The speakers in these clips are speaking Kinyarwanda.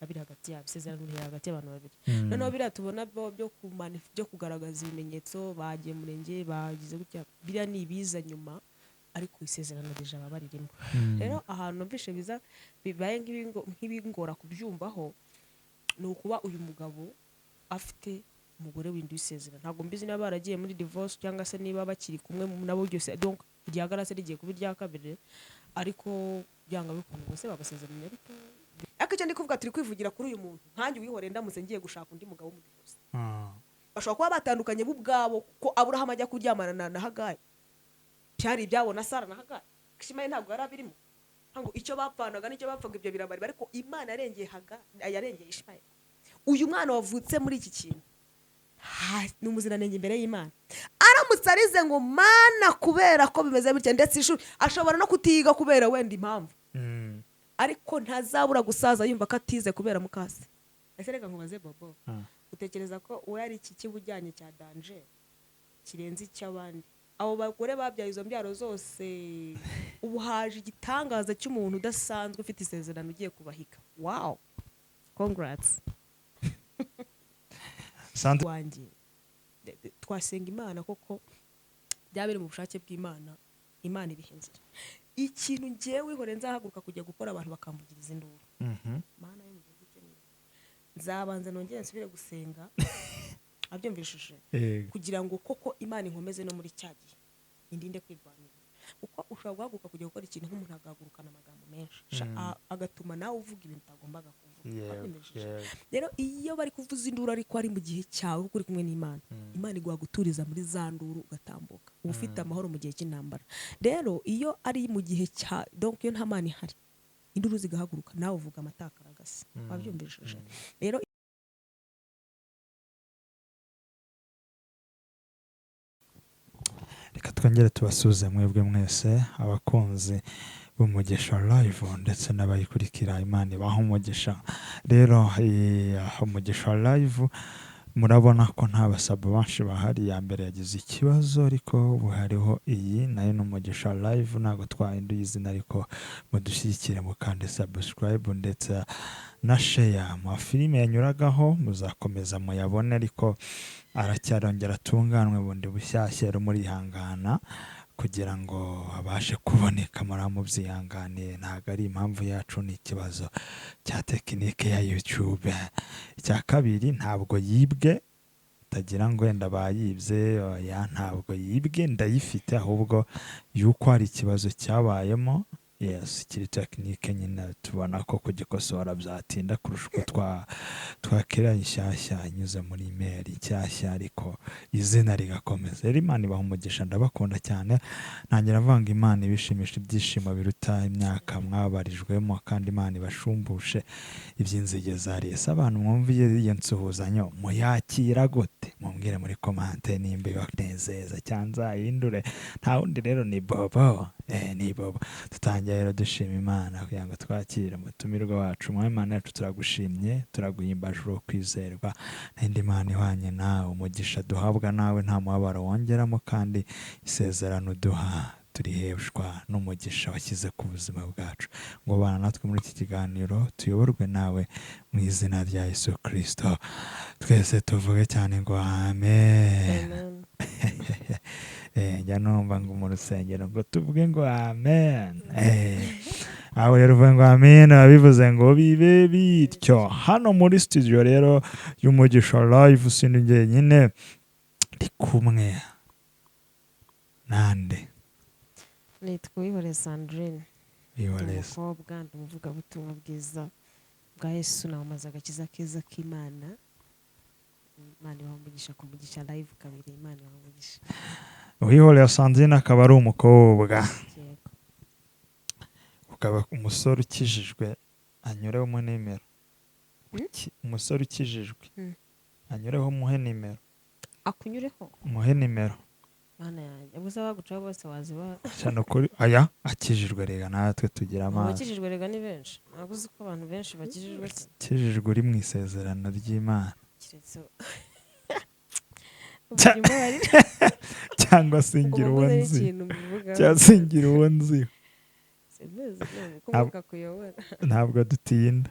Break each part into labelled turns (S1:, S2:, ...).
S1: abiri hagati yabo isezerano riri hagati y'abantu babiri noneho biriya tubona byo kugaragaza ibimenyetso bagiye murenge bagize gutya biriya ni ibiza nyuma ariko isezerano rije aba baririmo rero ahantu numvishe biza bibaye nk'ibingora kubyumvaho ni ukuba uyu mugabo afite umugore w'indi w'isezerano ntabwo mbizi niba baragiye muri divorce cyangwa se niba bakiri kumwe nabo byose donc irya garase rigiye kuba irya kabiri ariko byanga bikunze bose bagasezeranya ariko icyo ndi kuvuga turi kwivugira kuri uyu muntu nkanjye wihoreye ndamutse ngiye gushaka undi mugabo mu divorce bashobora kuba batandukanye bo ubwabo ko Aburahamu ajya kuryamana na Hagayi byari ibyabo na Sara na Hagayi Ishimayeli ntabwo yari abirimo ngo icyo bapfanaga n'icyo bapfaga ibyo birabari ariko Imana yarengeye Hagayi yarengeye Ishimayeli uyu mwana wavutse muri iki kintu ni umuziranenge imbere y'Imana aramutse arize ngo mana kubera ko bimeze bityo ndetse ishuri ashobora no kutiga kubera wenda impamvu ariko ntazabura gusaza yumva ko atize kubera mukase ese reka nkubaze Bobo utekereza ko uwo ari iki kibujyanye cya danger kirenze icy'abandi abo bagore babyaye izo mbyaro zose ubu haje igitangaza cy'umuntu udasanzwe ufite isezerano ugiye kubahika wow congrats wanjye twasenga Imana koko byabere mu bushake bw'Imana Imana ibihenzira ikintu ngewe ihore nzahaguruka kujya gukora abantu bakamvugiriza induru Mana yo mu gihugu cyo nzabanza nongere nsubire gusenga abyumvishije kugira ngo koko Imana inkomeze no muri cyagiye indinde kwirwanira uko ushobora guhaguruka kujya gukora ikintu nk'umuntu agahagurukana amagambo menshi agatuma nawe uvuga ibintu utagombaga kuvuga rero iyo bari kuvuza induru ariko ari mu gihe cyawe kuko uri kumwe n'Imana Imana iguha guturiza muri za nduru ugatambuka uba ufite amahoro mu gihe cy'intambara rero iyo ari mu gihe cya donc iyo nta Mana ihari induru zigahaguruka nawe uvuga amatakaragasa wabyumvishije rero
S2: reka twongere tubasuze mwebwe mwese abakunzi b'Umugisha Live ndetse n'abayikurikira Imana ibaha umugisha rero Umugisha Live murabona ko nta basaba benshi bahari ya mbere yagize ikibazo ariko ubu hariho iyi nayo n'Umugisha Live ntabwo twahinduye izina ariko mudushyigikire mukande subscribe ndetse na share amafilime yanyuragaho muzakomeza muyabone ariko aracyarongera atunganwe bundi bushyashya murihangana kugira ngo abashe kuboneka muramubyihangane ntabwo ari impamvu yacu ni ikibazo cya tekinike ya YouTube icya kabiri ntabwo yibwe tagira ngo wenda bayibye ya ntabwo yibwe ndayifite ahubwo yuko hari ikibazo cyabayemo yes kiri tekinike nyine tubona ko kugikosora byatinda kurusha uko twakira inshyashya inyuze muri email inshyashya ariko izina rigakomeza rero Imana ibaha umugisha ndabakunda cyane ntangira mvanga Imana ibishimisha ibyishimo biruta imyaka mwabarijwemo kandi Imana ibashumbushe iby'inzige zari ese abantu mwumviye iyo nsuhuzanyo muyakira gute mumbwire muri komante nimba ibanezeza cyangwa ahindure nta wundi rero ni Bobo ni Bobo rero dushima Imana kugira ngo twakire umutumirwa wacu mu Imana yacu turagushimye turaguhimbaje uro kwizerwa n'indi Imana ihwanye nawe umugisha duhabwa nawe nta mubabaro wongeramo kandi isezerano duha turiheshwa n'umugisha washyize ku buzima bwacu ngo bana natwe muri iki kiganiro tuyoborwe nawe mu izina rya Yesu Kristo twese tuvuge cyane ngo amen njya numva ngo mu rusengero ngo tuvuge ngo amen aho rero uvuge ngo amen bivuze ngo bibe bityo hano muri studio rero y'Umugisha Live sindi njyenyine ndi kumwe nande
S1: nitwa Ihore Sandrine umukobwa ndamuvuga butumwa bwiza bwa Yesu nawumaze agakiza keza k'Imana Imana ibaha umugisha ku Mugisha Live kabiri Imana ibaha umugisha
S2: Ihore Sandrine akaba ari umukobwa ukaba umusore ukijijwe anyureho mu nimero umusore ukijijwe anyureho muhe nimero
S1: akunyureho
S2: muhe nimero
S1: Mana yanjye gusa bagucaho bose waziba
S2: cyane kuri aya akijijwe rega natwe tugira amazi
S1: abakijijwe rega ni benshi ntabwo uzi ko abantu benshi bakijijwe
S2: akijijwe uri mu isezerano ry'Imana
S1: kiretse
S2: cyangwa singira uwo nzi cyangwa singira uwo nzi ntabwo dutinda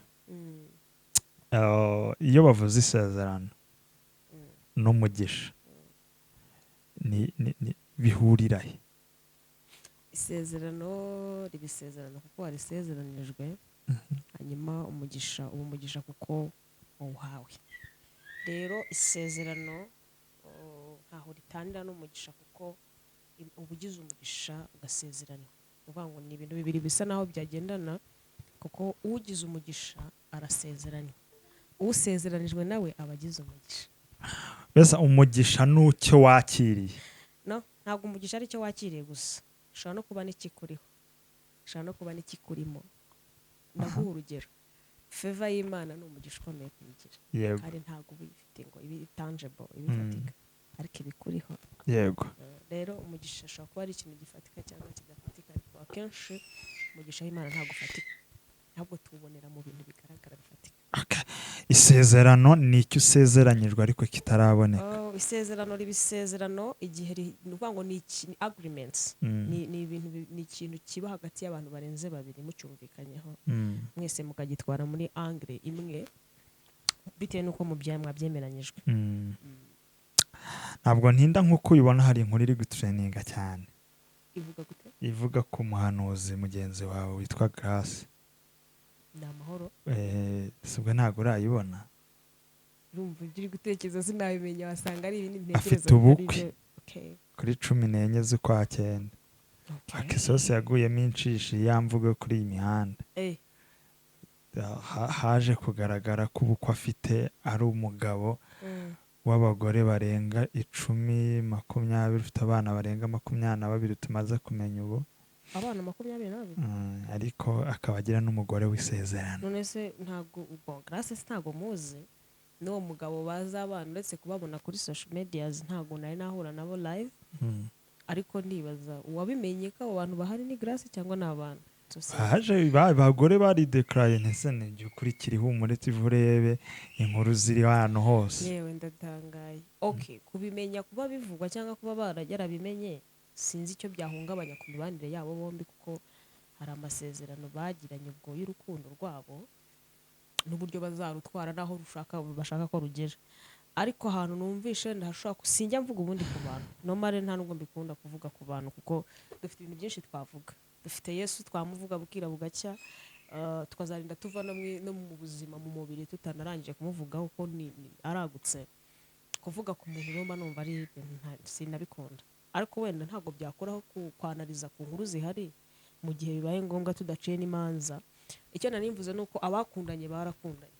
S2: iyo bavuze isezerano n'umugisha bihurira he?
S1: isezerano riba isezerano kuko warisezeranijwe, hanyuma umugisha uba umugisha kuko wawuhawe. rero isezerano ntaho ritandira n'umugisha kuko uba ugize umugisha ugasezerana. ni ukuvuga ngo ni ibintu bibiri bisa naho byagendana, kuko ugize umugisha arasezeranye, usezeranijwe nawe aba agize umugisha.
S2: mbese umugisha ni icyo wakiriye?
S1: no, ntabwo umugisha ari cyo wakiriye gusa, ushobora no kuba n'ikikuriho, ushobora no kuba n'ikikurimo. ndaguha urugero, feva y'Imana ni umugisha ukomeye kuyigira,
S2: yego,
S1: kandi ntabwo uba uyifite ngo ibe tangible, ibe ifatika, ariko ibikuriho.
S2: yego.
S1: rero umugisha ashobora kuba ari ikintu gifatika cyangwa kidafatika, ariko akenshi umugisha w'Imana ntabwo ufatika, ntabwo tuwubonera mu bintu bigaragara bifatika.
S2: isezerano ni icyo usezeranyijwe ariko kitaraboneka.
S1: isezerano riba isezerano igihe ni ukuvuga ngo ni agreements, ni ibintu, ni ikintu kiba hagati y'abantu barenze babiri mucyumvikanyeho, mwese mukagitwara muri angle imwe bitewe n'uko mwabyemeranyijwe.
S2: ntabwo ntinda nk'uko ubibona, hari inkuru iri gutureninga cyane
S1: ivuga gute?
S2: ivuga ku muhanuzi mugenzi wawe witwa Grace.
S1: ni amahoro.
S2: sibwo ntabwo urayibona?
S1: urumva ibyo uri gutekereza sinabimenya, wasanga ari ibindi ntekereza.
S2: afite ubukwe kuri 14 z'ukwa cyenda. Akisosi yaguyemo inshishi yamvuga kuri iyi mihanda. haje kugaragara ko ubukwe afite ari umugabo w'abagore barenga 10, 20, ufite abana barenga 22 tumaze kumenya ubu.
S1: abana 22?
S2: ariko akaba agira n'umugore w'isezerano.
S1: none se ntabwo ubwo Grace ntabwo muzi n'uwo mugabo bazabana, uretse kubabona kuri social medias ntabwo nari nahura nabo live, ariko ndibaza uwabimenye ko abo bantu bahari ni Grace cyangwa ni abantu?
S2: haje abagore bari declare ntese n'ibyo ukurikira Ihumure TV urebe inkuru ziri hano hose.
S1: yewe ndatangaye. kubimenya, kuba bivugwa cyangwa kuba baragerabimenye, sinzi icyo byahungabanya ku mibanire yabo bombi, kuko hari amasezerano bagiranye ubwo y'urukundo rwabo n'uburyo bazarutwara n'aho bashaka ko rugera. ariko ahantu numvishe ndashobora sinjya mvuga ubundi ku bantu, nomare nta nubwo mbikunda kuvuga ku bantu, kuko dufite ibintu byinshi twavuga. dufite Yesu twamuvuga bukira bugacya, tukazarinda tuva no mu buzima mu mubiri tutanarangije kumuvugaho kuko aragutse. kuvuga ku muntu numva numva ari sinabikunda, ariko wenda ntabwo byakuraho kwanariza ku nkuru zihari mu gihe bibaye ngombwa tudaciye n'imanza. icyo nanimvuze ni uko abakundanye barakundanye,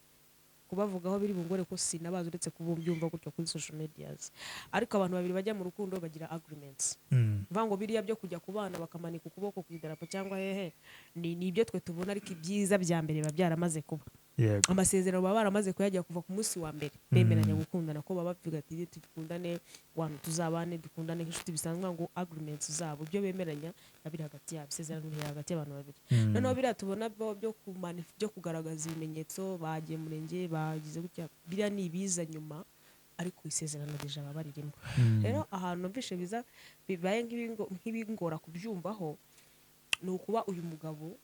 S1: kubavugaho biri bungore ko sinabazi uretse kubyumva gutyo kuri social medias. ariko abantu babiri bajya mu rukundo bagira agreements, mvuga ngo biriya byo kujya ku bana bakamanika ukuboko ku idarapo cyangwa hehe, ni ibyo twe tubona, ariko ibyiza bya mbere biba byaramaze kuba. amasezerano baba baramaze kuyajya kuva ku munsi wa mbere bemeranya gukundana, ko baba bavuga ati dukundane, wantu tuzabane, dukundane nk'inshuti bisanzwe, ngo agreements zabo ibyo bemeranya biri hagati yabo, isezerano riri hagati y'abantu babiri. noneho biriya tubona byo kugaragaza ibimenyetso, bagiye murenge, bagize gutya, biriya ni ibiza nyuma, ariko isezerano rije aba baririmo. rero ahantu numvishe bibaye nk'ibingora kubyumvaho, ni ukuba uyu mugabo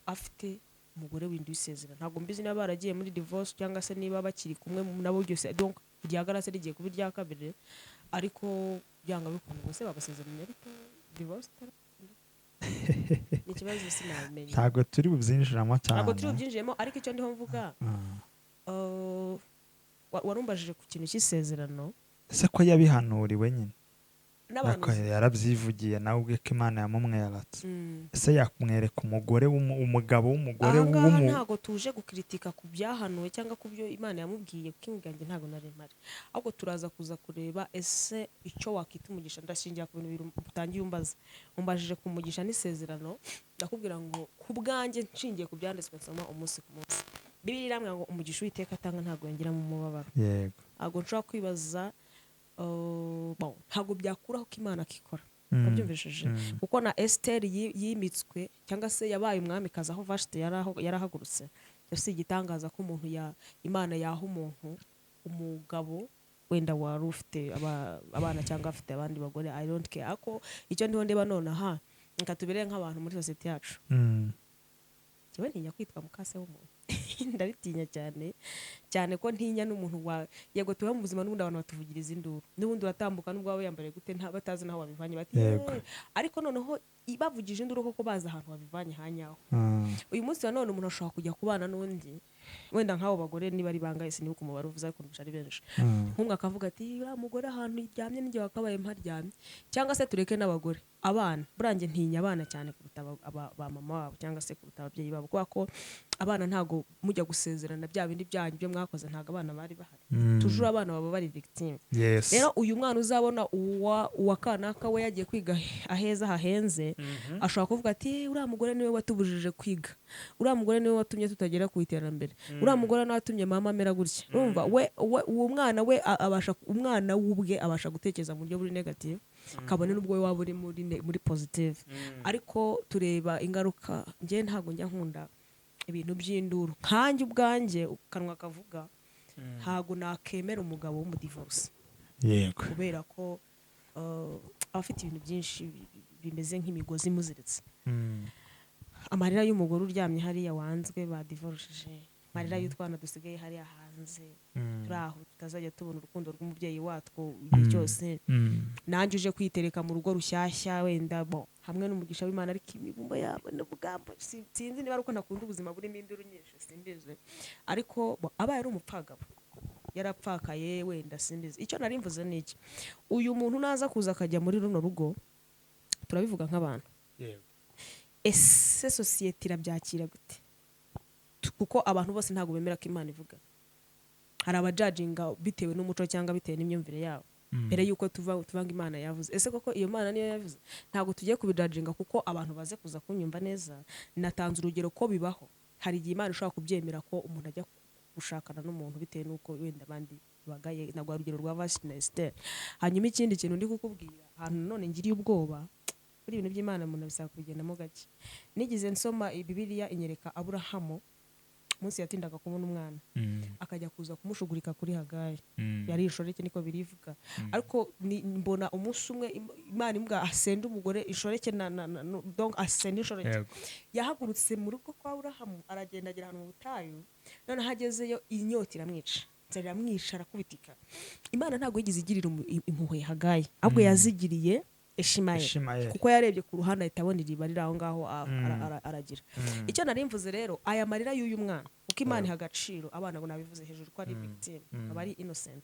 S1: afite umugore w'indi w'isezerano. ntabwo mbizi niba baragiye muri divorce cyangwa se niba bakiri kumwe nabo byose, donc irya Grace rigiye kuba irya kabiri, ariko byanga bikunda bose babasezeranye, ariko divorce ni ikibazo sinabimenya.
S2: ntabwo turi bubyinjiramo cyane,
S1: ntabwo turi bubyinjiremo, ariko icyo ndiho mvuga, warumbajije ku kintu cy'isezerano.
S2: ese ko yabihanuriwe nyine
S1: n'abantu
S2: yarabyivugiye nawe ubwe ko Imana yamumweratse. ese yakumwereka umugore umugabo w'umugore
S1: ntabwo tuje gukritika ku byahanuwe cyangwa ku byo Imana yamubwiye, kuko imiganje ntabwo nari mpari, ahubwo turaza kuza kureba ese icyo wakita umugisha. ndashingira ku bintu utangiye umbajije ku mugisha n'isezerano, ndakubwira ngo ku bwanjye nshingiye ku byanditswe nsoma umunsi ku munsi, Bibiliya irambwira ngo umugisha Uwiteka atanga ntabwo yongera mu mubabaro. ntabwo nshobora kwibaza ntabwo byakuraho ko Imana akikora, ukabyumvishije, kuko na Esther yimitswe cyangwa se yabaye umwamikazi aho Vashti yarahagurutse. si igitangaza ko umuntu Imana yaha umuntu umugabo wenda wari ufite abana cyangwa afite abandi bagore, I don't care. ako icyo ndiho ndeba nonaha, reka tubere nk'abantu muri sosiyete yacu, kiba ntinya kwitwa mukase w'umuntu ndaritinya cyane cyane ko ntinya n'umuntu yego tuba mu buzima n'ubundi abantu batuvugiriza induru n'ubundi uratambuka n'ubwo waba yambaye gute batazi n'aho wabivanye bati ariko noneho bavugije induru koko bazi ahantu wabivanye hanyaho. Uyu munsi wa none umuntu ashobora kujya kubana n'undi wenda nk'abo bagore niba ari bangahe sinibuka umubare uvuze ariko ari benshi, nk'umwe akavuga ati uriya mugore ahantu yiryamye n'igihe wakabaye mparyamye, cyangwa se tureke n'abagore, abana burange ntinya abana cyane kuruta ba mama wabo cyangwa se kuruta ababyeyi babo, kubera ko abana ntago mujya gusezerana bya bindi byanyu byo mwakoze ntago abana bari bahari, tujuru abana baba bari victime. Rero uyu mwana uzabona uwa kanaka we yagiye kwiga aheza hahenze, ashobora kuvuga ati uriya mugore niwe watubujije kwiga, uriya mugore niwe watumye tutagera ku iterambere, uriya mugore nawe watumye mama amera gutya. Urumva uwo mwana we umwana w'ubwe abasha gutekereza mu buryo buri negative, kabone n'ubwo we waba uri muri positive. Ariko tureba ingaruka, njye ntago njya nkunda ibintu by'induru, kanjye ubwanjye kanwa kavuga ntago nakemera umugabo w'umudivorce, kubera ko abafite ibintu byinshi bimeze nk'imigozi imuziritse. Amarira y'umugore uryamye hariya wanzwe badivorishije, amarira y'utwana dusigaye hariya hanze turi aho tutazajya tubona urukundo rw'umubyeyi watwo igihe cyose, nanjye uje kwitereka mu rugo rushyashya wenda hamwe n'umugisha w'Imana, ariko imibumbo yabo n'ubugambo sinzi niba ari uko ntakunda ubuzima burimo induru nyinshi simbizi, ariko abaye ari umupfagabo yarapfakaye wenda simbizi. Icyo nari mvuze ni iki, uyu muntu naza kuza akajya muri runo rugo, turabivuga nk'abantu, ese sosiyete irabyakira gute? Kuko abantu bose ntabwo bemera ko Imana ivuga, hari abajajinga bitewe n'umuco cyangwa bitewe n'imyumvire yabo mbere yuko tuvanga Imana yavuze. Ese koko iyo Mana niyo yavuze? Ntabwo tugiye kubijajinga kuko abantu baze kuza kunyumva neza. Natanze urugero ko bibaho, hari igihe Imana ishobora kubyemera ko umuntu ajya gushakana n'umuntu bitewe n'uko wenda abandi bagaye, ntabwo urugero rwa Vashineste. Hanyuma ikindi kintu ndi kukubwira, ahantu none ngiriye ubwoba kuri ibintu by'Imana umuntu bisaba kubigendamo gake. Nigize nsoma Bibiliya inyereka Aburahamu munsi yatindaga kubona umwana, akajya kuza kumushugurika kuri Hagari, yari ishoreke niko birivuga. Ariko mbona umunsi umwe Imana imbwa asenda umugore ishoreke donc asenda ishoreke, yahagurutse mu rugo kwa Aburahamu aragenda agera ahantu mu butayu, none hagezeyo inyota iramwica, iramwisha arakubitika. Imana ntabwo yigize igirira impuhwe Hagari, ahubwo yazigiriye Ishimayeli, kuko yarebye ku ruhande ahita abona iriba riri aho ngaho aragira. Icyo nari mvuze rero, aya marira y'uyu mwana uko Imana iha agaciro abana, ngo nabivuze hejuru ko ari victime, aba ari innocent,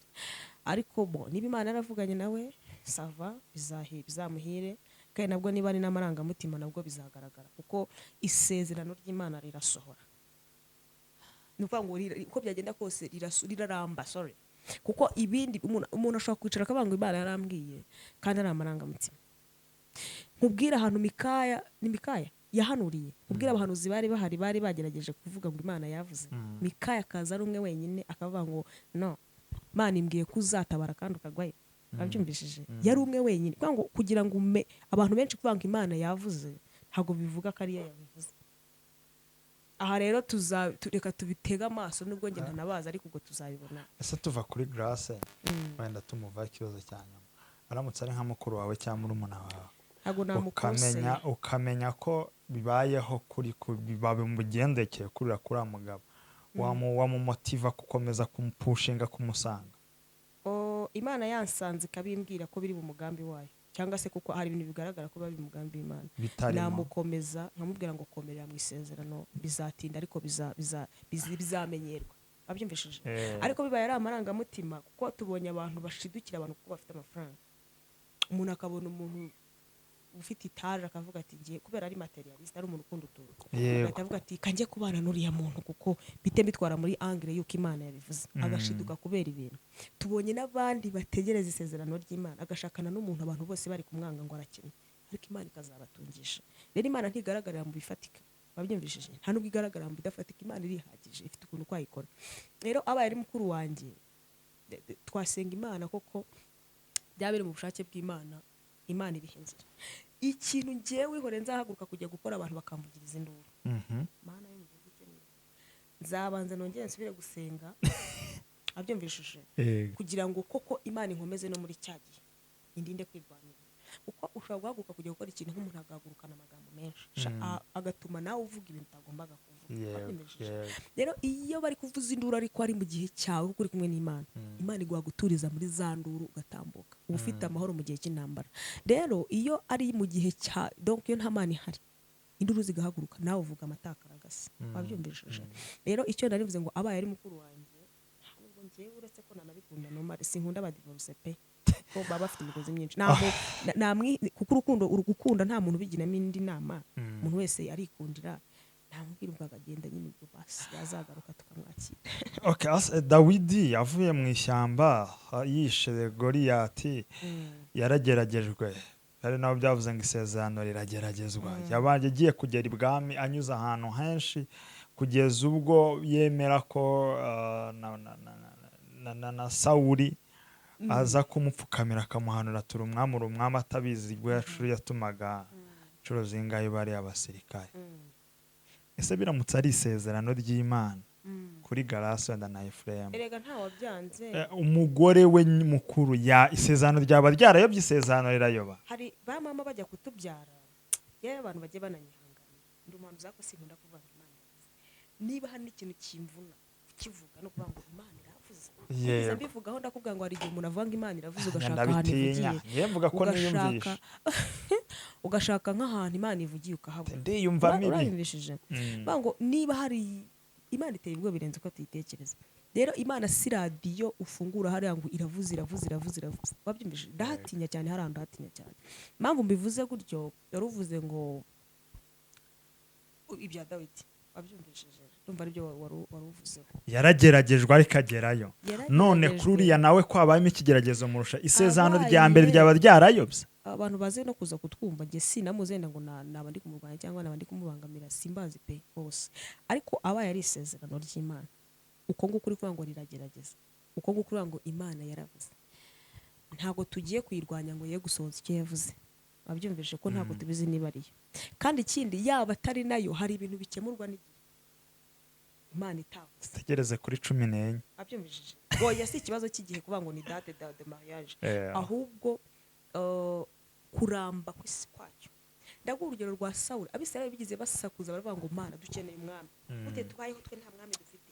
S1: ariko niba Imana yaravuganye nawe sava, bizamuhire, kandi nabwo niba ari n'amarangamutima nabwo bizagaragara, kuko isezerano ry'Imana rirasohora. Ni ukuvuga ngo uko byagenda kose riraramba, kuko ibindi umuntu ashobora kwicara akavuga ngo Imana yarambwiye kandi ari amarangamutima. Nkubwira ahantu Mikaya yahanuriye, nkubwira abahanuzi bari bahari bari bagerageje kuvuga ngo Imana yavuze, Mikaya akaza ari umwe wenyine akavuga ngo no, Imana imbwiye ko uzatabara kandi ukagwayo. Babyumvishije, yari umwe wenyine, kugira ngo abantu benshi kuvuga ngo Imana yavuze ntabwo bivuga ko ariyo yabivuze. Aha rero reka tubitega amaso, nubwo ngenda nabaza ariko ubwo tuzabibona.
S2: Ese tuva kuri Grace wenda tumuva ikibazo cyanyuma, aramutse ari nka mukuru wawe cyangwa murumuna wawe, ukamenya ko bibayeho bimugendekeye kurira kuri mugabo, wamumotiva gukomeza kumupushinga kumusanga?
S1: Imana yansanze ikabimbwira ko biri mu mugambi wayo, cyangwa se kuko hari ibintu bigaragara ko bari mu mugambi w'Imana, namukomeza nkamubwira ngo komerera mu isezerano, bizatinda ariko bizamenyerwa. Babyumvishije? Ariko bibaye ari amarangamutima, kuko tubonye abantu bashidukira abantu kuko bafite amafaranga. Umuntu akabona umuntu ufite itaje akavuga ati ngiye, kubera ari materialist, ari umuntu ukunda utuntu, akavuga ati kanjye kubana n'uriya muntu kuko bite bitwara muri angle yuko Imana yabivuze, agashiduka kubera ibintu. Tubonye n'abandi bategereza isezerano ry'Imana, agashakana n'umuntu abantu bose bari kumwanga ngo arakina, ariko Imana ikazabatungisha. Rero Imana ntigaragarira mu bifatika, babyumvishije, nta nubwo igaragara mu bidafatika. Imana irihagije, ifite ukuntu kwayikora. Rero abaye ari mukuru wanjye, twasenga Imana koko byabere mu bushake bw'Imana, Imana iriho inzira. Ikintu ngiye wihore nzahaguruka kujya gukora abantu bakamvugiriza induru, Mana yo mu gihugu cye, nzabanza nongere nsubire gusenga, abyumvishije, kugira ngo koko Imana inkomeze no muri cya gihe, indinde kwirwanira. kuko ushobora guhaguruka kujya gukora ikintu nk'umuntu agahagurukana amagambo menshi agatuma nawe uvuga ibintu utagombaga kuvuga. Rero iyo bari kuvuza induru ariko ari mu gihe cyawe kuko uri kumwe n'Imana, Imana iguha guturiza muri za nduru ugatambuka uba ufite amahoro mu gihe cy'intambara. Rero iyo ari mu gihe cya donc iyo nta Mana ihari, induru zigahaguruka nawe uvuga amatakaragasa. Wabyumvishije? Rero icyo narivuze ngo abaye ari mukuru wanjye, ntabwo ngiye uretse ko nanabikunda nomare sinkunda abadivorce pe ko baba bafite imigozi myinshi kuko gukunda nta muntu ubiginamo indi nama. Umuntu wese arikundira, namubwira ubwo akagenda nyine ubwo basi yazagaruka tukamwakira.
S2: Okay, Dawidi yavuye mu ishyamba yishe Goliyati, yarageragejwe, ari naho byavuze ngo isezerano rirageragezwa. Yabaye agiye kugera ibwami anyuze ahantu henshi kugeza ubwo yemera ko na Sawuli aza kumupfukamira akamuhanura tura umwami atabizi ubwo yatumaga inshuro zingahe bari abasirikare. Ese biramutse ari isezerano ry'Imana kuri Garaso na Efuremu,
S1: erega ntawe byanze,
S2: umugore we mukuru isezerano ryaba ryarayobye, isezerano rirayoba.
S1: Hari ba mama bajya kutubyara, yewe abantu bagiye bananyihangana, ndi umuntu uzako sinkunda kuvuga ngo Imana iravuze. Niba hari n'ikintu kimvuna kivuga no kuvuga ngo Imana iravuze, biza mbivugaho ndakubwira ngo hari igihe umuntu avuga ngo Imana iravuze ugashaka ahantu ivugiye,
S2: mvuga ko niyumvisha
S1: ugashaka nk'ahantu Imana ivugiye ukahabura,
S2: ndiyumva mibi.
S1: urabimvishije ngo niba hari Imana iteye ubwo birenze uko tuyitekereza. Rero Imana si radiyo ufungura hariya ngo iravuze. Wabyumvishije? Ndahatinya cyane, hari ahantu hatinya cyane. Impamvu mbivuze gutyo, yaruvuze ngo ibya Dawidi, wabyumvishije? Ndumva aribyo waruvuzeho.
S2: Yarageragejwe ariko agerayo. None kuri uriya nawe ko habayemo ikigeragezo murusha, isezerano rya mbere ryaba ryarayobye.
S1: Abantu baze no kuza kutwumva, njye sinamuzenda ngo naba ndi kumurwanya cyangwa naba ndi kumubangamira, simbazi pe bose. Ariko abaye ari isezerano ry'Imana, uko nguko uri kuvuga ngo riragerageza, uko nguko uri ngo Imana yaravuze, ntabwo tugiye kuyirwanya ngo ye gusohoza icyo yavuze. Wabyumvise ko ntabwo tubizi niba ariyo. Kandi ikindi yaba atari nayo, hari ibintu bikemurwa n'igihe Imana itavuze.
S2: Tegereze kuri 14.
S1: Wabyumvise? Oya, si ikibazo cy'igihe kuvuga ngo ni date de mariage, ahubwo kuramba kw'isi kwacyo. Ndaguha urugero rwa Sawuli. Abisirayeli bigize basakuza baravuga ngo Mana dukeneye umwami, gute twayeho twe nta mwami dufite?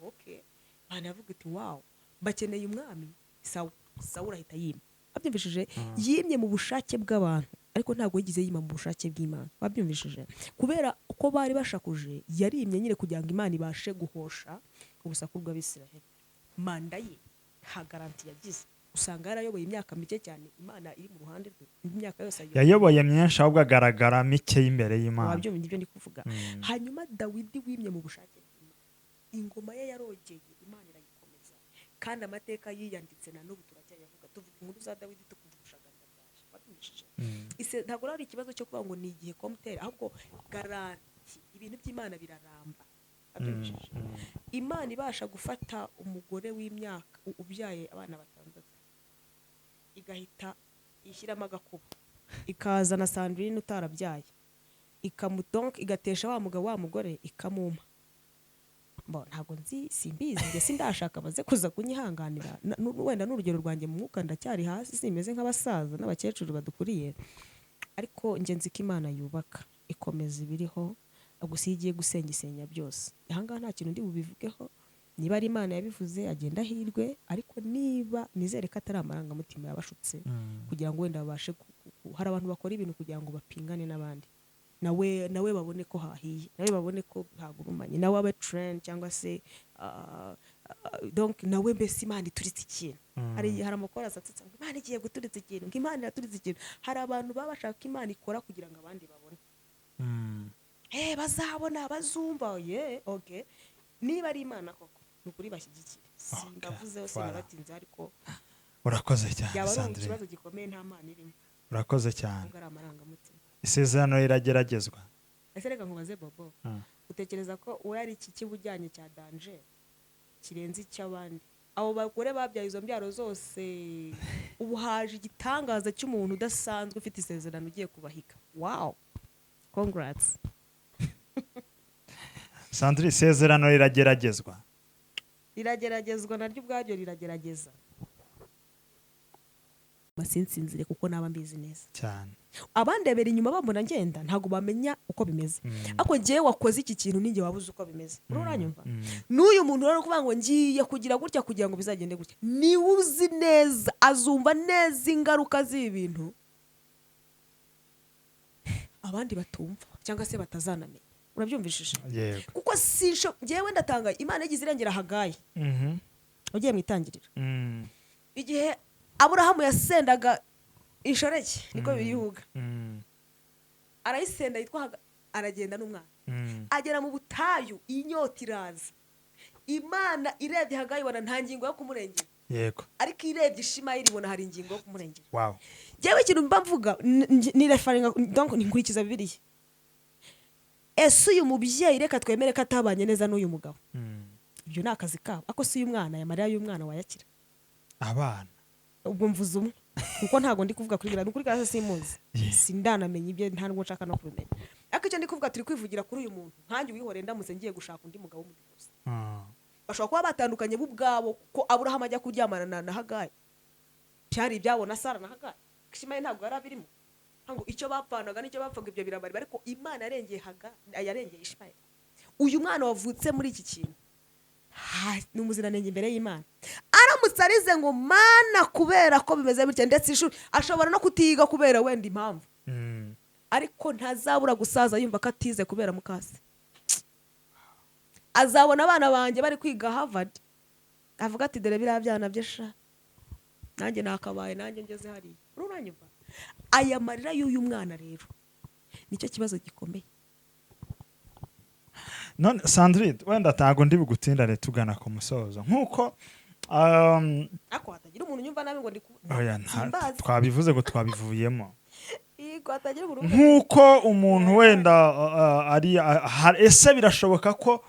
S1: Okay, Mana yavuga iti wow, bakeneye umwami. Sawuli ahita yima. Wabyumvishije? Yimye mu bushake bw'abantu, ariko ntabwo yigize yima mu bushake bw'Imana. Wabyumvishije? Kubera uko bari bashakuje, yarimye nyine kugira ngo Imana ibashe guhosha urusaku rw'Abisirayeli. Manda ye nta garanti yagize, usanga yarayoboye imyaka mike cyane, Imana iri mu ruhande rwe. Imyaka yose
S2: yayoboye myinshi, ahubwo agaragara mike imbere y'Imana.
S1: Wabyumva ibyo ndi kuvuga? Hanyuma Dawidi wimye mu bushake bw'Imana, ingoma ye yarogeye, Imana irayikomeza, kandi amateka yiyanditse na n'ubu turacyayavuga. Tuvuga inkuru za Dawidi tukuvushaga ndabyaje. Wabyumvishije? Ntabwo ari ikibazo cyo kuvuga ngo ni igihe komutera, ahubwo garanti ibintu by'Imana biraramba. Wabyumvishije? Imana ibasha gufata umugore w'imyaka ubyaye abana 6 igahita ishyiramo agakuba, ikazana Sandrine utarabyaye, igatesha wa mugabo wa mugore ikamuma. Ntabwo nzi, simbizi, njye sindashaka baze kuza kunyihanganira, wenda n'urugero rwanjye mu mwuka ndacyari hasi, simeze nk'abasaza n'abakecuru badukuriye, ariko njye nzi ko Imana yubaka ikomeza ibiriho, gusa iyo igiye gusenya byose. Ahangaha nta kintu ndi bubivugeho, niba ari Imana yabivuze agenda ahirwe, ariko niba nizere ko atari amarangamutima yabashutse kugira ngo wenda babashe hari abantu bakora ibintu kugira ngo bapingane n'abandi, nawe babone ko hahiye, nawe babone ko hagurumanye, nawe abe trend cyangwa se donc nawe mbese Imana ituritse ikintu. Hari amakora asatse ngo Imana igiye guturitsa ikintu, ngo Imana iraturitse ikintu. Hari abantu baba bashaka ko Imana ikora kugira ngo abandi babone, bazabona, bazumva. Okay, niba ari Imana koko nukuri bashyigikire. Simbavuzeho sinabatinze, ariko
S2: urakoze cyane
S1: yaba ari
S2: Sandrine.
S1: ikibazo gikomeye nta Mana irimo.
S2: Urakoze cyane.
S1: Ngo ari amarangamutima.
S2: Isezerano rirageragezwa.
S1: Ese reka nkubaze Bobo, utekereza ko uwo ari iki kibujyanye cya danger kirenze icy'abandi? Abo bagore babyaye izo mbyaro zose, ubu haje igitangaza cy'umuntu udasanzwe ufite isezerano ugiye kubahiga. Wow, congrats.
S2: Sandrine, isezerano rirageragezwa.
S1: Rirageragezwa naryo ubwaryo riragerageza. sinsinzire kuko naba mbizi neza
S2: cyane.
S1: abandebera inyuma bambona ngenda ntago bamenya uko bimeze ariko ngiye wakoze iki kintu ninjye wabuze uko bimeze uranyumva n'uyu muntu rero kuvuga ngo ngiye kugira gutya kugira ngo bizagende gutya ni uzi neza azumva neza ingaruka z'ibintu abandi batumva cyangwa se batazanamenya urabyumvishije kuko sisho ngewe ndatanga Imana yagize irengera Hagayi ugiye mu itangiriro igihe Aburahamu yasendaga inshoreke niko biyuhuga arayisenda yitwa aragenda n'umwana agera mu butayu inyota iraza Imana irebye Hagayi ibona nta ngingo yo kumurengera
S2: yego
S1: ariko irebye Ishimayeli ibona hari ingingo yo kumurengera
S2: wow
S1: jewe ikintu mba mvuga ni referenga donc nkurikiza Bibiliya ese uyu mubyeyi reka twemere ko atabanye neza n'uyu mugabo ibyo ni akazi kabo ako si uyu mwana ya Mariya y'umwana wayakira
S2: abana
S1: ubwo mvuze umwe kuko ntago ndi kuvuga kuri gira kuri gira simuzi sindanamenye ibyo nta nubwo nshaka no kubimenya ariko icyo ndi kuvuga turi kwivugira kuri uyu muntu nkanjye wihore ndamutse ngiye gushaka undi mugabo w'umudivorce bashobora kuba batandukanye bo ubwabo ko Aburahamu ajya kuryamana na Hagayi byari ibyabo na Sara na Hagayi Ishimayeli ntabwo yari abirimo ngo icyo bapfanaga nicyo bapfaga ibyo birabari ariko Imana yarengeye Hagayi yarengeye Ishimayeli uyu mwana wavutse muri iki kintu ni umuziranenge imbere y'Imana aramutse arize ngo mana kubera ko bimeze bityo ndetse ishuri ashobora no kutiga kubera wenda impamvu ariko ntazabura gusaza yumva ko atize kubera mukase azabona abana banjye bari kwiga Harvard avuga ati dore biriya byana byesha nanjye nakabaye nanjye ngeze hariya uranyumva aya marira y'uyu mwana rero nicyo kibazo gikomeye
S2: none Sandrine wenda tago ndi bugutindane tugana ku musozo nkuko
S1: ako hatagira umuntu nyumva nabi ngo ndi
S2: oya twabivuze ngo twabivuyemo
S1: hatagira umuntu
S2: nkuko umuntu wenda ari ese birashoboka ko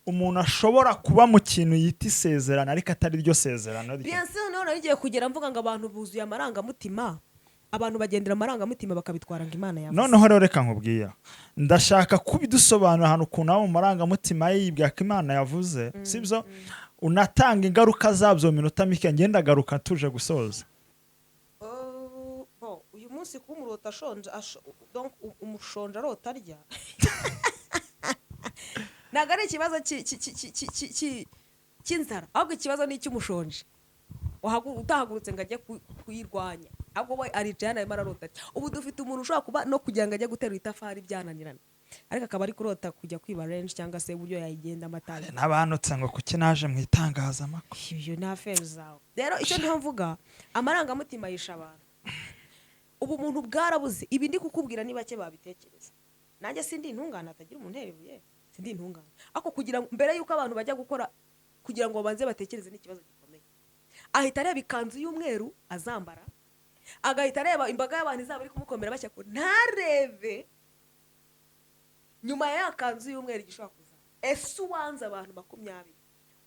S2: umuntu ashobora kuba mu kintu yita isezerano ariko atari ryo sezerano rye
S1: bien sûr none rigiye kugera mvuga ngo abantu buzuye amarangamutima abantu bagendera amarangamutima bakabitwara ngo Imana yavuze
S2: noneho rero reka nkubwiye ndashaka kubidusobanura ahantu ukuntu abo mu marangamutima yibwira ko Imana yavuze sibyo unatanga ingaruka zabyo mu minota mike ngenda garuka tuje gusoza
S1: uyu munsi kuba umurota ashonje donc umushonje arota arya ntabwo ari ikibazo cy'inzara ahubwo ikibazo ni icy'umushonje utahagurutse ngo ajye kuyirwanya ahubwo we arijana arimo ararota ubu dufite umuntu ushobora kuba no kugira ngo ajye guterura itafari byananirana ariko akaba ari kurota kujya kwiba range cyangwa se uburyo yayigenda amatanga
S2: n'abanutse ngo kuki naje mu itangazamakuru
S1: ibyo ni affaire zawe rero icyo ndiho mvuga amarangamutima yisha abantu ubu umuntu bwarabuze ibi ndi kukubwira ni bake babitekereza nanjye sindi intungane atagira umuntu herebuye sindi intungane ako kugira ngo mbere yuko abantu bajya gukora kugira ngo babanze batekereze n'ikibazo gikomeye ahita areba ikanzu y'umweru azambara agahita areba imbaga y'abantu izaba iri kumukomera bashya ko ntarebe nyuma ya kanzu y'umweru gishobora kuza ese uwanze abantu 20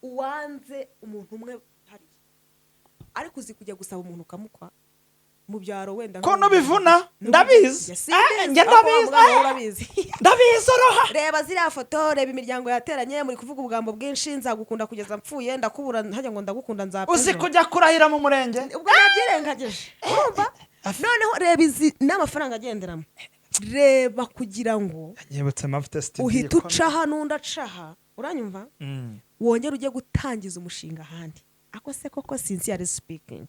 S1: uwanze umuntu umwe hariya ariko uzi kujya gusaba umuntu ukamukwa mu byaro wenda
S2: ko no bivuna ndabizi ndabizi roha
S1: reba ziriya foto reba imiryango yateranye muri kuvuga ubugambo bwinshi nzagukunda kugeza mpfuye ndakubura hajya ngo ndagukunda nzapfa
S2: uzi kujya kurahira mu murenge
S1: ubwo nabyirengageje urumva noneho reba izi n'amafaranga agenderamo reba kugira ngo
S2: yebutse amavuta studio
S1: uhita ucaha n'undi acaha uranyumva wongera ujye gutangiza umushinga ahandi ako se koko sincerely speaking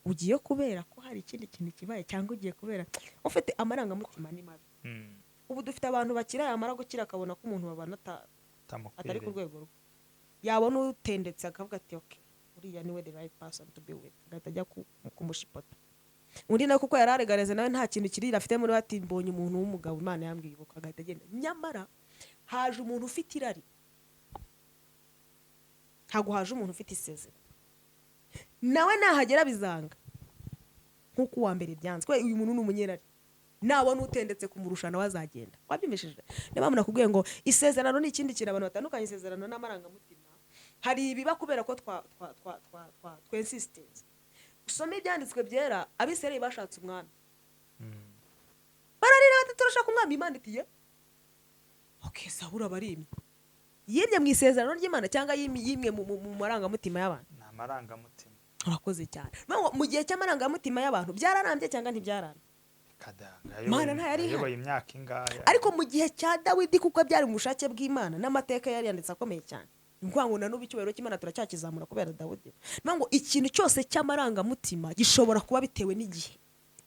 S1: ugiye kubera ko hari ikindi kintu kibaye cyangwa ugiye kubera ufite amarangamutima ni mabi ubu dufite abantu bakira yamara gukira akabona ko umuntu babana atari ku rwego rwe yabona utendetse akavuga ati okay uriya niwe the right person to be with agatajya kumushipota undi na kuko yararegareze nawe nta kintu kirira afite muri bati mbonye umuntu w'umugabo Imana yambwiye uko agahita agenda nyamara haje umuntu ufite irari ntago haje umuntu ufite isezerano nawe nahagera bizanga nkuko uwa mbere byanzwe uyu muntu ni umunyerari nabona utendetse kumurusha nawe azagenda wabyimeshije niba munakubwiye ngo isezerano ni ikindi kintu abantu batandukanye isezerano n'amarangamutima hari ibiba kubera ko twensistence usome ibyanditswe byera abisirayeli bashatse umwami bararira bati turashaka umwami Imana itiye okay Sawuli abarimye yimye mu isezerano ry'Imana cyangwa yimye mu marangamutima y'abantu
S2: n'amarangamutima
S1: urakoze cyane. Mu gihe cy'amarangamutima y'abantu byararambye cyangwa ntibyarambye? Mana ntayari
S2: yayoboye imyaka ingaya.
S1: Ariko mu gihe cya Dawidi kuko byari mu bushake bw'Imana n'amateka yari yanditse akomeye cyane, ngo na n'ubu icyubahiro cy'Imana turacyakizamura kubera Dawidi. Ngo ikintu cyose cy'amarangamutima gishobora kuba bitewe n'igihe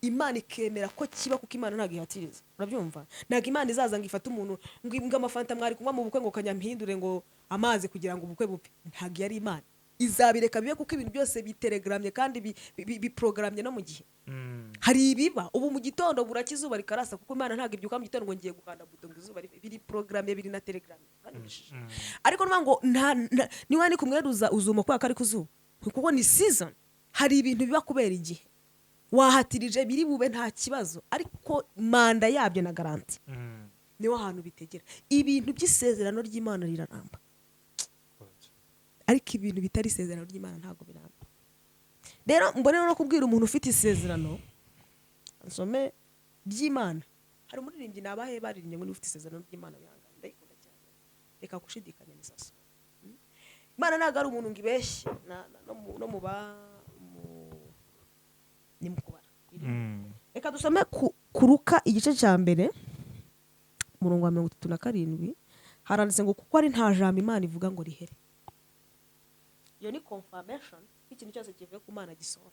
S1: Imana ikemera ko kiba, kuko Imana ntabwo ihatiriza. Urabyumva? Ntabwo Imana izaza ngo ifate umuntu ngo amafanta mwari kunywa mu bukwe ngo kanyampindure ngo amazi kugira ngo ubukwe bupfe. Ntabwo yari Imana. Izabireka bibe kuko ibintu byose bitelegramye kandi biprogramye no mu gihe. Hari ibiba ubu mu gitondo burakizuba rikarasa, kuko Imana ntabwo ibyuka mu gitondo ngo ngiye gukanda buto ngo izuba biri programme biri na telegramye. Ariko ngo niba ni kumweruza uzuma kwa kari kuzuba, kuko ni season. Hari ibintu biba kubera igihe wahatirije biri bube nta kibazo, ariko manda yabyo na garanti niho hantu bitegera. Ibintu by'isezerano ry'Imana riraramba, ariko ibintu bitari isezerano ry'Imana ntabwo biramba. Rero mbone no kubwira umuntu ufite isezerano nsome by'Imana. Hari umuririmbyi nabahe baririmbye ngo ufite isezerano ry'Imana bihangana, ndayikunda cyane, reka gushidikanya nisaso. Imana ntabwo ari umuntu ngo ibeshye no mu ni mukubara. Reka dusome ku Luka igice cya mbere umurongo wa 37 haranditse ngo kuko ari nta jambo Imana ivuga ngo rihere. Iyo ni confirmation ikintu cyose kivuye ku Mana gisohora.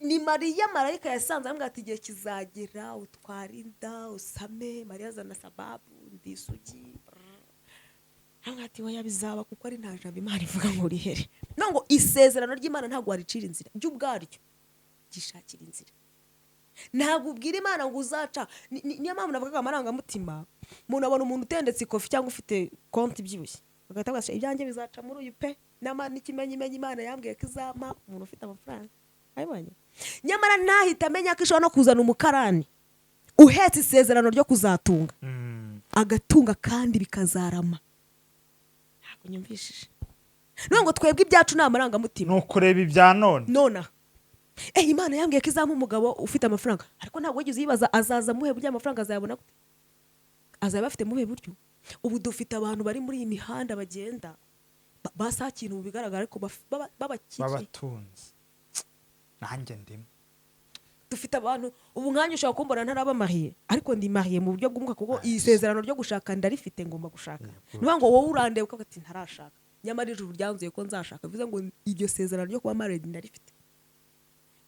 S1: Ni Mariya marayika yasanze amubwira ati igihe kizagera utwarinda usame. Mariya azana sababu ndisugi ati oya bizaba kuko ari nta jambo Imana ivuga ngo rihere. Ngo isezerano ry'Imana ntabwo waricira inzira, byo ubwaryo gishakira inzira. Ntabwo ubwira Imana ngo uzaca. Niyo mpamvu navuga amarangamutima. Umuntu abona umuntu utendetse ikofi cyangwa ufite konti byibushye bagahita bagasha ibyanjye bizaca muri uyu pe, n'ikimenyi Imana yambwiye ko izama umuntu ufite amafaranga. Ayibonye nyamara ntahita amenya ko ishobora no kuzana umukarani uhetse isezerano ryo kuzatunga agatunga kandi bikazarama. Ntabwo nyumvishije. Ngo twebwe ibyacu ni amarangamutima.
S2: Ni ukureba ibya none.
S1: Imana yambwiye ko izama umugabo ufite amafaranga, ariko ntabwo wigeze yibaza azaza muhe buryo amafaranga azayabona gute, azaba afite muhe buryo. Ubu dufite abantu bari muri iyi mihanda bagenda basakira mu bigaragara ariko
S2: babatunze. Nanjye ndimo.
S1: Dufite abantu ubu nkanya ushaka kumbona ntaraba mariye, ariko ndi mariye mu buryo bw'umwuka, kuko isezerano ryo gushaka ndarifite, ngomba gushaka. Niba ngo wowe urandeba ukavuga ati ntarashaka, nyamara ijuru ryanzuye ko nzashaka, bivuze ngo iryo sezerano ryo kuba married ndarifite.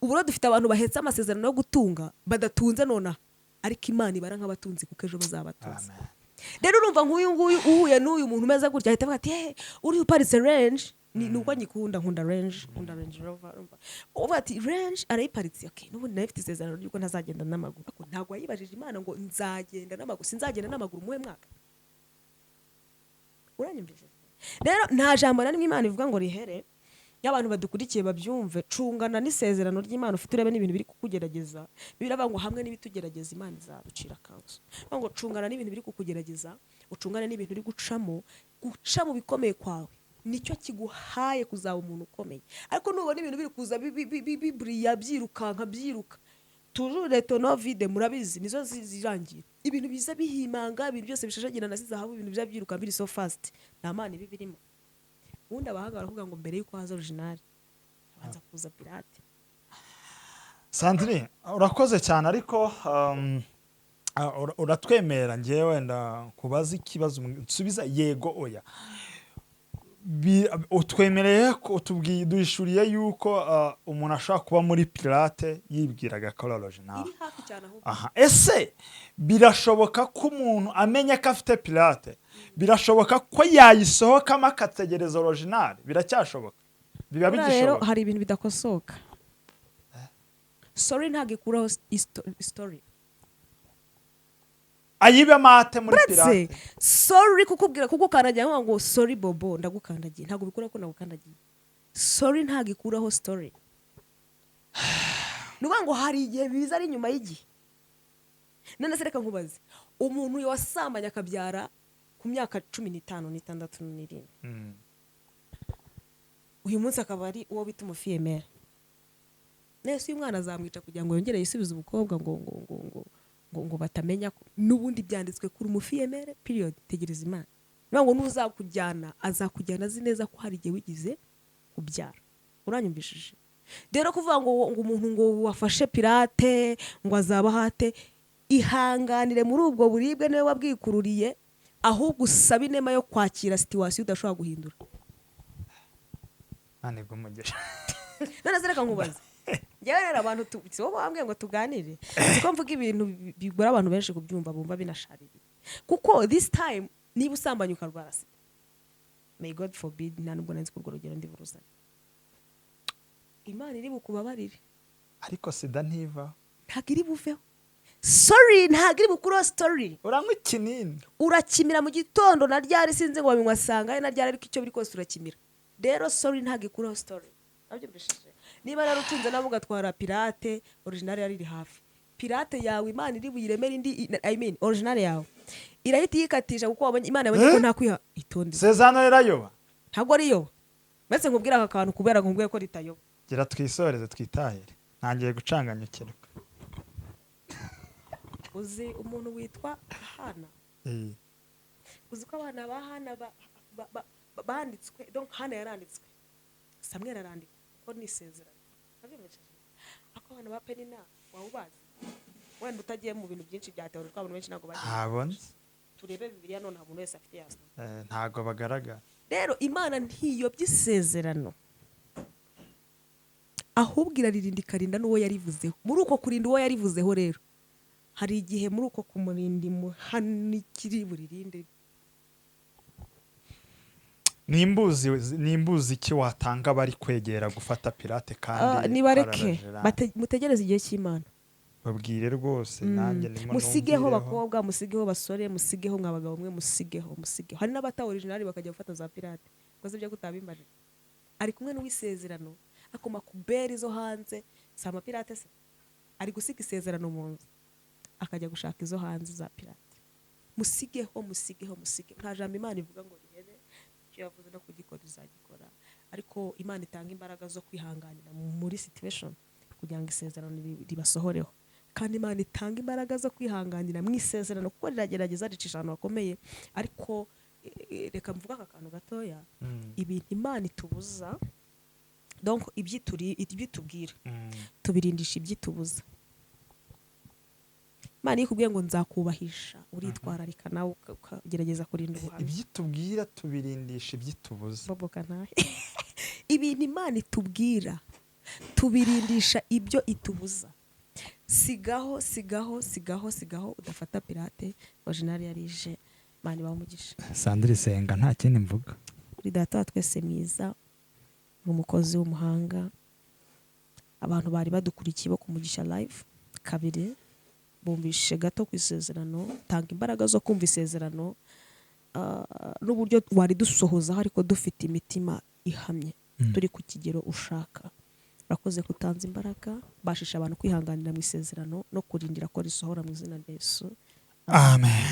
S1: Ubu rero dufite abantu bahetse amasezerano yo gutunga badatunze nonaha, ariko Imana ibara nk'abatunzi kuko ejo bazabatunze. Rero urumva nk'uyu nguyu uhuye n'uyu muntu umeze gutya ahita avuga ati uri uparitse range. Ni uko nyikunda, nkunda range rover. Uvuga ati range arayiparitse, okay n'ubundi nayo ifite isezerano ry'uko ntazagenda n'amaguru. Ariko ntabwo wayibajije Imana ngo nzagenda n'amaguru, sinzagenda n'amaguru muhe mwaka. Uranyumvise? Rero nta jambo na rimwe Imana ivuga ngo rihere. Y'abantu badukurikiye babyumve, cungana n'isezerano ry'Imana ufite urebe n'ibintu biri kukugerageza. Biravuga ngo hamwe n'ibitugerageza Imana izarucira kanzu. Ngo cungana n'ibintu biri kukugerageza, ucungane n'ibintu uri guca mu bikomeye kwawe. Nicyo kiguhaye kuzaba umuntu ukomeye. Ariko nubona ibintu biri kuza bibriya byiruka. Toujours les tonneaux vides murabizi nizo zirangira. Ibintu biza bihimanga, ibintu byose bishashagirana na zahabu, ibintu bya byiruka biri so fast. Nta Mana ibi birimo. Ubundi abahanga baravuga ngo mbere yuko haza original abanza kuza pirate.
S2: Sandrine urakoze cyane, ariko uratwemera ngiye wenda kubaza ikibazo nsubiza yego oya. Utwemereye ko utubwiye dushuriye yuko umuntu ashaka kuba muri pirate yibwiraga ko original. Ese birashoboka ko umuntu amenya ko afite pirate? Birashoboka ko yayisohokamo akategereza original? Biracyashoboka? Biba bigishoboka?
S1: Rero hari ibintu bidakosoka. Sorry ntabwo ikuraho story.
S2: Ayibe mate muri pirate.
S1: Sorry kukubwira kugukandagira ngo sorry bobo ndagukandagiye, ntabwo bikura ko ndagukandagiye. Sorry ntabwo ikuraho story. Nuvuga ngo hari igihe biza ari nyuma y'igihe. None se reka nkubaze, umuntu wasambanya akabyara ku myaka 15 n'itandatu n'irindwi. Uyu munsi akaba ari uwo bita umufiyemera. Nese uyu mwana azamwica kugira ngo yongere yisubize ubukobwa ngo batamenya ko n'ubundi byanditswe kuri umufiyemere period. Tegereza Imana. Ngo nuzakujyana azakujyana azi neza ko hari igihe wigize kubyara. uranyumvishije rero kuvuga ngo umuntu ngo wafashe pirate ngo azaba hate ihanganire muri ubwo buribwe niwe wabwikururiye ahubwo usaba inema yo kwakira situwasiyo udashobora guhindura
S2: ntanego umugisha
S1: none se reka nkubaze njyewe rero abantu si wowe wambwiye ngo tuganire siko mvuga ibintu bigora abantu benshi kubyumva bumva binashaririye kuko this time niba usambanye ukarwara sida may God forbid nta nubwo nanzi ko urwo rugero ndivuruzanye Imana iri bukubabarire
S2: ariko sida ntiva
S1: ntabwo iri buveho sorry ntabwo iri bukureho story
S2: uranywa ikinini
S1: urakimira mu gitondo na ryari sinzi ngo wabinywa asanga na ryari ariko icyo biri kose urakimira rero sorry ntabwo ikureho story nabyumvishije niba rero utunze nabo ugatwara pirate original yari iri hafi pirate yawe Imana iri buyiremere indi original yawe irahita yikatisha kuko wabonye Imana yabonye ko nta kwiha itonde
S2: sezano rirayoba
S1: ntabwo ariyo mbese nkubwira aka kantu kubera ngo nkubwire ko ritayoba
S2: gira twisoreze twitahire ntangiye gucanganyukirwa
S1: uzi umuntu witwa Hana uzi ko abana ba Hana banditswe donc Hana yaranditswe Samuel arandika ko nisezerano nabyumvishije ako abana ba Penina wawubazi wenda utagiye mu bintu byinshi bya teori twabona benshi ntago bagiye
S2: ntabonze
S1: turebe Bibiliya none umuntu wese afite yaso
S2: ntago bagaragara
S1: rero Imana ntiyobye isezerano ahubwo iraririnda ikarinda n'uwo yarivuzeho muri uko kurinda uwo yarivuzeho rero hari igihe muri uko kumurinda imuhanikiri buririnde
S2: nimbuzi iki watanga bari kwegera gufata pirate kandi
S1: nibareke mutegereze igihe cy'Imana
S2: babwire rwose nanjye ndimo
S1: musigeho bakobwa musigeho basore musigeho mwabagabo mwe musigeho hari n'abata original bakajya gufata za pirate koze byo kutabimbaje ari kumwe n'uwisezerano akoma kuberi zo hanze sama pirate se ari gusiga isezerano mu nzu akajya gushaka izo hanze za pirate musigeho nta jambo Imana ivuga ngo rihebe icyo yavuze no kugikora izagikora ariko Imana itanga imbaraga zo kwihanganira muri situation kugira ngo isezerano ribasohoreho kandi Imana itanga imbaraga zo kwihanganira mu isezerano kuko riragerageza ricisha ahantu hakomeye ariko reka mvuga aka kantu gatoya ibintu Imana itubuza donc ibyitubwira tubirindisha ibyitubuza Imana ikubwiye ngo nzakubahisha uritwararika nawe ukagerageza kurinda ubuhamya
S2: ibyitubwira tubirindisha ibyitubuza
S1: boboka nawe ibintu Imana itubwira tubirindisha ibyo itubuza sigaho udafata pirate original yarije Imana ibamugisha
S2: Sandrine senga nta kindi mvuga
S1: kuri data twese mwiza umukozi w'umuhanga abantu bari badukurikiye bo kumugisha live kabiri bumvishe gato ku isezerano tanga imbaraga zo kumva isezerano n'uburyo wari dusohoza ariko dufite imitima ihamye turi ku kigero ushaka urakoze kutanza imbaraga bashisha abantu kwihanganira mu isezerano no kurindira ko risohora mu izina rya Yesu
S2: amen.